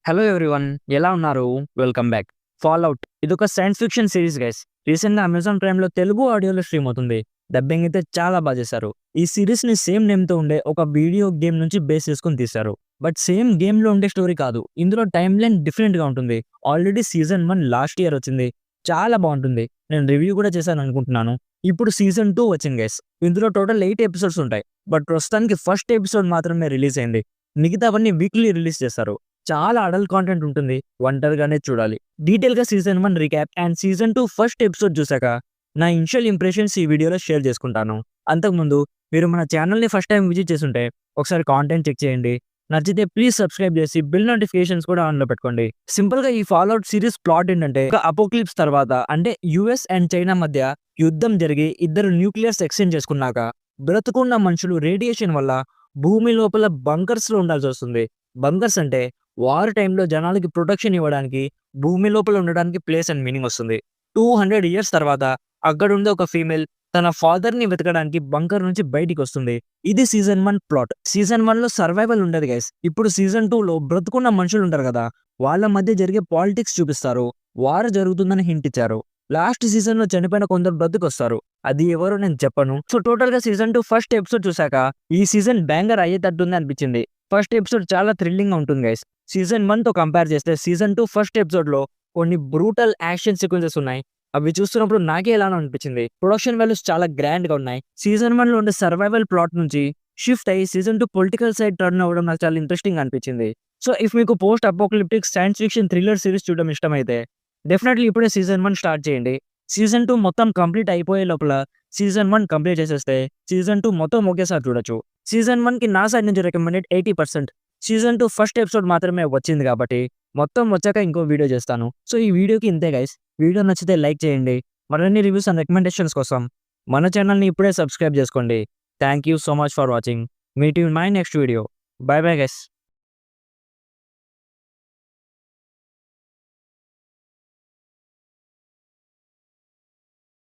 Hello everyone, ఎలా ఉన్నారు? Welcome back. Fallout ఇదొక సైన్స్ ఫిక్షన్ సిరీస్ గైస్. రీసెంట్గా అమెజాన్ ప్రైమ్లో తెలుగు ఆడియోలో స్ట్రీమ్ అవుతుంది. డబ్బింగ్ అయితే చాలా బాగా చేశారు. ఈ సిరీస్ని సేమ్ నేమ్తో ఉండే ఒక వీడియో గేమ్ నుంచి బేస్ చేసుకుని తీశారు. బట్ సేమ్ గేమ్లో ఉండే స్టోరీ కాదు, ఇందులో టైమ్ లైన్ డిఫరెంట్గా ఉంటుంది. ఆల్రెడీ సీజన్ 1 లాస్ట్ ఇయర్ వచ్చింది, చాలా బాగుంటుంది. నేను రివ్యూ కూడా చేశాను అనుకుంటున్నాను. ఇప్పుడు సీజన్ 2 వచ్చింది గైస్. ఇందులో టోటల్ 8 ఎపిసోడ్స్ ఉంటాయి. బట్ ప్రస్తుతానికి ఫస్ట్ ఎపిసోడ్ మాత్రమే రిలీజ్ అయింది. మిగతావన్నీ వీక్లీ రిలీజ్ చేస్తారు. చాలా అడల్ట్ కాంటెంట్ ఉంటుంది, ఒంటరిగానే చూడాలి. డీటెయిల్గా season 1 recap and season 2 first episode చూసాక నా ఇనిషియల్ ఇంప్రెషన్స్ ఈ వీడియోలో షేర్ చేసుకుంటాను. అంతకుముందు మీరు మన ఛానల్ని ఫస్ట్ టైం విజిట్ చేస్తుంటే ఒకసారి కాంటెంట్ చెక్ చేయండి. నచ్చితే ప్లీజ్ సబ్స్క్రైబ్ చేసి బిల్ నోటిఫికేషన్స్ కూడా ఆన్లో పెట్టుకోండి. సింపుల్గా ఈ ఫాల్అవుట్ సిరీస్ ప్లాట్ ఏంటంటే, ఒక అపోక్లిప్స్ తర్వాత అంటే యుఎస్ అండ్ చైనా మధ్య యుద్ధం జరిగి ఇద్దరు న్యూక్లియర్స్ ఎక్స్చేంజ్ చేసుకున్నాక బ్రతుకున్న మనుషులు రేడియేషన్ వల్ల భూమి లోపల బంకర్స్లో ఉండాల్సి వస్తుంది. బంకర్స్ అంటే వార్ టైంలో జనాలకి ప్రొటెక్షన్ ఇవ్వడానికి, భూమి లోపల ఉండడానికి ప్లేస్ అండ్ మీనింగ్ వస్తుంది. 200 ఇయర్స్ తర్వాత అక్కడుండే ఒక ఫీమేల్ తన ఫాదర్ని వెతకడానికి బంకర్ నుంచి బయటికి వస్తుంది. ఇది సీజన్ 1 ప్లాట్. సీజన్ 1లో సర్వైవల్ ఉండదు గైస్. ఇప్పుడు సీజన్ 2లో బ్రతుకున్న మనుషులు ఉంటారు కదా, వాళ్ళ మధ్య జరిగే పాలిటిక్స్ చూపిస్తారు. వార్ జరుగుతుందని హింట్ ఇచ్చారు. లాస్ట్ సీజన్లో చనిపోయిన కొందరు బ్రతుకొస్తారు. అది ఎవరో నేను చెప్పను. సో టోటల్గా సీజన్ 2 ఫస్ట్ ఎపిసోడ్ చూసాక ఈ సీజన్ బ్యాంగర్ అయ్యేటట్టుంది అనిపించింది. ఫస్ట్ ఎపిసోడ్ చాలా థ్రిల్లింగ్గా ఉంటుంది గైస్. సీజన్ 1తో కంపేర్ చేస్తే సీజన్ 2 ఫస్ట్ ఎపిసోడ్లో కొన్ని బ్రూటల్ యాక్షన్ సీక్వెన్సెస్ ఉన్నాయి. అవి చూస్తున్నప్పుడు నాకే ఎలానో అనిపించింది. ప్రొడక్షన్ వాల్యూస్ చాలా గ్రాండ్గా ఉన్నాయి. సీజన్ 1లో ఉండే సర్వైవల్ ప్లాట్ నుంచి షిఫ్ట్ అయ్యి సీజన్ 2 పొలిటికల్ సైడ్ టర్న్ అవ్వడం నాకు చాలా ఇంట్రెస్టింగ్ అనిపించింది. సో ఇఫ్ మీకు post apocalyptic science fiction thriller series చూడడం ఇష్టమైతే డెఫినెట్లీ ఇప్పుడే సీజన్ 1 స్టార్ట్ చేయండి. సీజన్ 2 మొత్తం కంప్లీట్ అయిపోయే లోపల సీజన్ 1 కంప్లీట్ చేసేస్తే సీజన్ 2 మొత్తం ఒకేసారి చూడొచ్చు. సీజన్ 1కి నా సైడ్ నుంచి రికమెండెడ్ 80%. సీజన్ 2 ఫస్ట్ ఎపిసోడ్ మాత్రమే వచ్చింది కాబట్టి మొత్తం వచ్చాక ఇంకో వీడియో చేస్తాను. సో ఈ వీడియోకి ఇంతే గైస్. వీడియో నచ్చితే లైక్ చేయండి. మరిన్ని రివ్యూస్ అండ్ రికమెండేషన్స్ కోసం మన ఛానల్ని ఇప్పుడే సబ్స్క్రైబ్ చేసుకోండి. Thank you so much for watching. Meet you in my next video. By bye guys.